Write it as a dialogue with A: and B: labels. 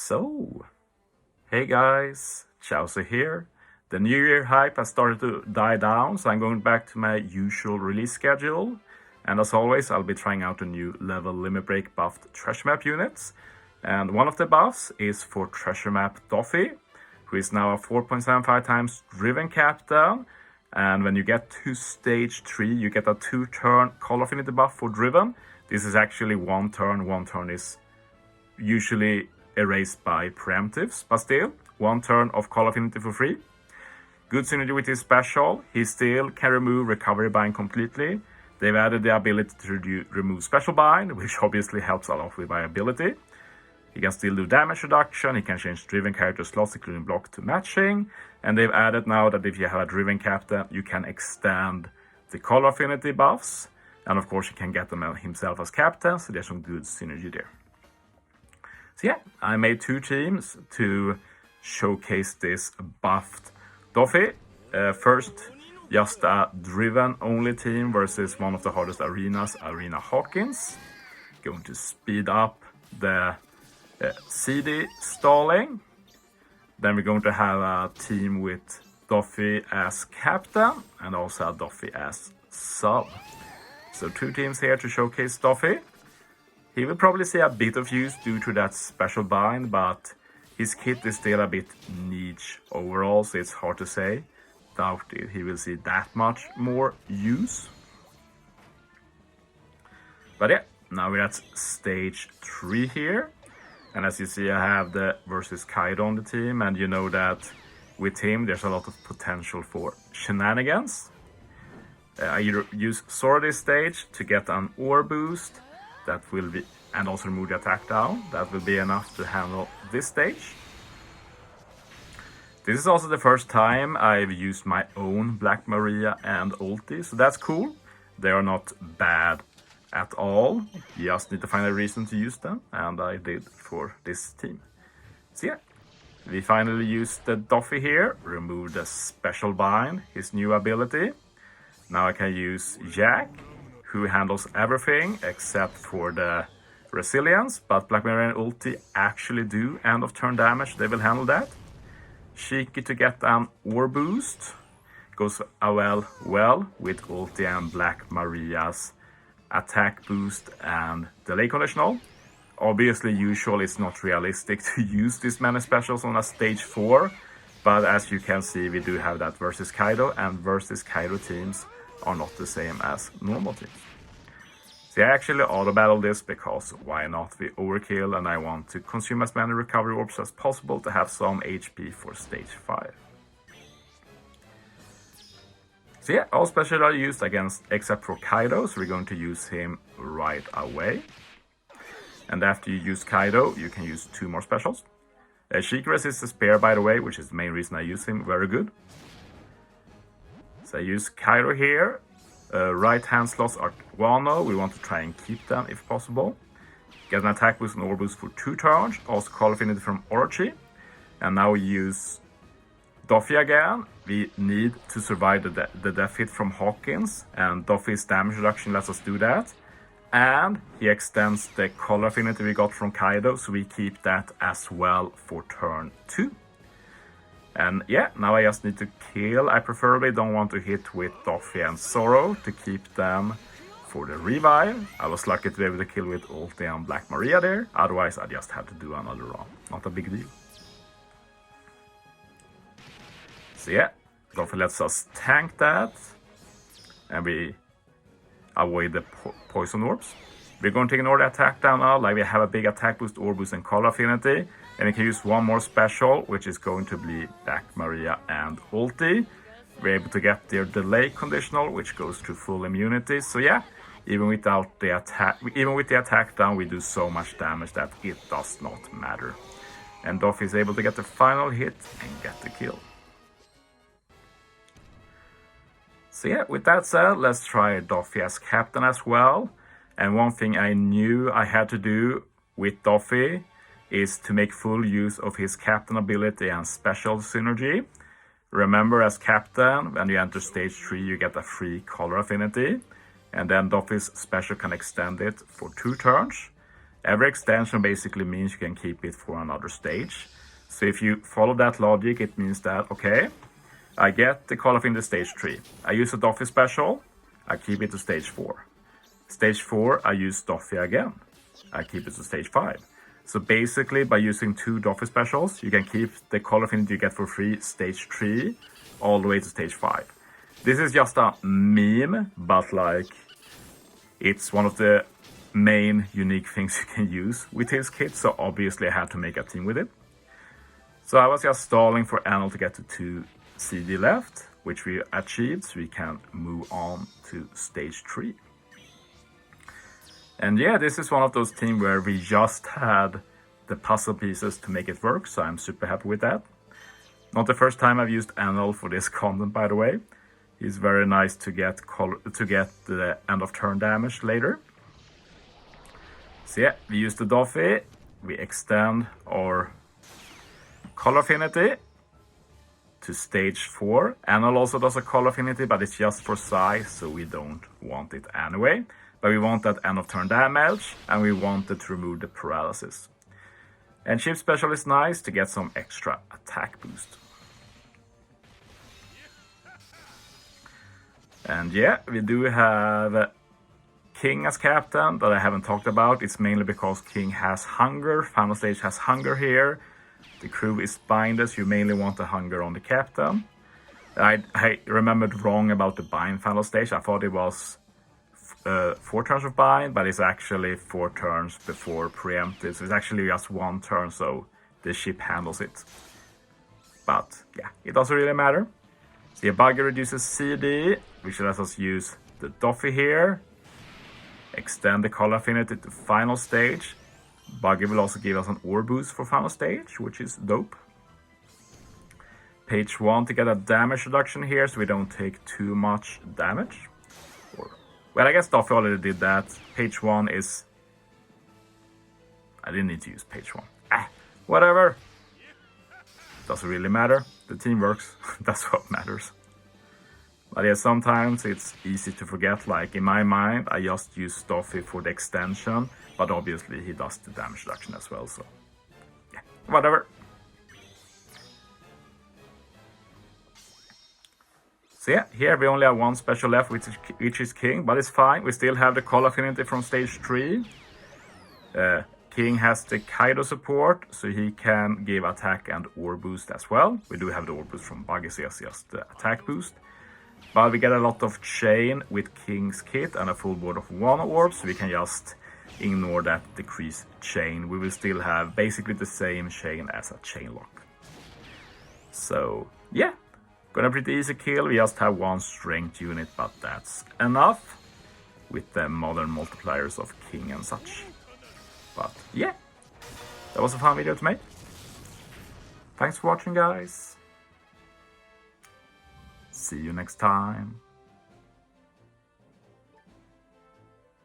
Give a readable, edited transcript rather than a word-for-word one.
A: So, hey guys, Chauzu here. The New Year hype has started to die down, so I'm going back to my usual release schedule. And as always, I'll be trying out a new level limit break buffed treasure map units. And one of the buffs is for treasure map Doffy, who is now a 4.75 times driven captain. And when you get to stage 3, you get a 2-turn call affinity buff for driven. This is actually 1 turn. 1 turn is usually erased by preemptives, but still 1 turn of call affinity for free. Good synergy with his special. He still can remove recovery bind completely. They've added the ability to remove special bind, which obviously helps a lot with viability. He can still do damage reduction. He can change driven character slots, including block, to matching. And they've added now that if you have a driven captain, you can extend the call affinity buffs. And of course, he can get them himself as captain, so there's some good synergy there. So yeah, I made 2 teams to showcase this buffed Doffy. First, just a driven only team versus one of the hardest arenas, Arena Hawkins. Going to speed up the CD stalling. Then we're going to have a team with Doffy as captain and also a Doffy as sub. So 2 teams here to showcase Doffy. He will probably see a bit of use due to that special bind, but his kit is still a bit niche overall, so it's hard to say. Doubt he will see that much more use. But yeah, now we're at stage 3 here. And as you see, I have the versus Kaido on the team, and you know that with him there's a lot of potential for shenanigans. I use Sora this stage to get an ore boost. That will be, and also remove the attack down. That will be enough to handle this stage. This is also the first time I've used my own Black Maria and ulti, so that's cool. They are not bad at all. You just need to find a reason to use them, and I did for this team. So yeah, we finally used the Doffy here, remove the special bind, his new ability. Now I can use Jack, who handles everything except for the resilience, but Black Maria and ulti actually do end of turn damage. They will handle that. Shiki to get an ore boost. Goes well with ulti and Black Maria's attack boost and delay conditional. Obviously, usually it's not realistic to use this many specials on a stage 4, but as you can see, we do have that versus Kaido, and versus Kaido teams are not the same as normal teams. So I actually auto battle this because why not? We overkill, and I want to consume as many recovery orbs as possible to have some HP for stage 5. So yeah, all specials are used against except for Kaido, so we're going to use him right away. And after you use Kaido, you can use 2 more specials. Shiki resists the spear, by the way, which is the main reason I use him. Very good. So I use Kaido here. Right hand slots are Wano. We want to try and keep them if possible. Get an attack boost and ore boost for 2 turns. Also call affinity from Orochi. And now we use Doffy again. We need to survive the death hit from Hawkins. And Doffy's damage reduction lets us do that. And he extends the call affinity we got from Kaido, so we keep that as well for turn 2. And yeah, now I just need to kill. I preferably don't want to hit with Doffy and Zoro to keep them for the revive. I was lucky to be able to kill with ulti and Black Maria there. Otherwise, I just had to do another run. Not a big deal. So yeah, Doffy lets us tank that. And we avoid the poison orbs. We're going to ignore the attack down now, like we have a big attack boost, ore boost, and call affinity. And we can use 1 more special, which is going to be Black Maria and ulti. We're able to get their delay conditional, which goes to full immunity. So yeah, even with the attack down, we do so much damage that it does not matter. And Doffy is able to get the final hit and get the kill. So yeah, with that said, let's try Doffy as captain as well. And one thing I knew I had to do with Doffy is to make full use of his captain ability and special synergy. Remember, as captain, when you enter stage 3, you get a free color affinity. And then Doffy's special can extend it for 2 turns. Every extension basically means you can keep it for another stage. So if you follow that logic, it means that, okay, I get the Call of Indy stage 3. I use a Doffy special, I keep it to stage 4. Stage 4, I use Doffy again. I keep it to stage 5. So basically, by using 2 Doffy specials, you can keep the Call of Indy you get for free stage 3 all the way to stage 5. This is just a meme, but like, it's one of the main unique things you can use with his kit, so obviously I had to make a team with it. So I was just stalling for Anil to get to 2 CD left, which we achieved, so we can move on to stage 3. And yeah, this is one of those teams where we just had the puzzle pieces to make it work, so I'm super happy with that. Not the first time I've used Anil for this content, by the way. He's very nice to get the end of turn damage later. So yeah, we use the Doffy, we extend our Call Affinity to stage 4. Anil also does a Call Affinity, but it's just for size, so we don't want it anyway. But we want that end of turn damage, and we wanted to remove the paralysis. And Chip Special is nice to get some extra attack boost. And yeah, we do have King as captain that I haven't talked about. It's mainly because King has hunger. Final stage has hunger here. The crew is binders. You mainly want the hunger on the captain. I remembered wrong about the bind final stage. I thought it was 4 turns of bind, but it's actually 4 turns before preempted. So it's actually just 1 turn, so the ship handles it. But yeah, it doesn't really matter. The buggy reduces CD, which lets us use the Doffy here. Extend the Call Affinity to final stage. Buggy will also give us an ore boost for final stage, which is dope. Page 1 to get a damage reduction here, so we don't take too much damage. Well, I guess Doffy already did that. Page 1 is... I didn't need to use page 1. Whatever. Doesn't really matter. The team works. That's what matters. But yeah, sometimes it's easy to forget. Like in my mind, I just use Doffy for the extension. But obviously he does the damage reduction as well. So yeah, whatever. So yeah, here we only have 1 special left, which is King, but it's fine. We still have the Call Affinity from stage 3. King has the Kaido support, so he can give attack and ore boost as well. We do have the ore boost from Buggy, so it's just the attack boost. But we get a lot of chain with King's kit and a full board of 1 orb, so we can just ignore that decreased chain. We will still have basically the same chain as a chain lock. So yeah. Gonna pretty easy kill. We just have 1 strength unit, but that's enough with the modern multipliers of King and such. But yeah, that was a fun video to make. Thanks for watching, guys. See you next time.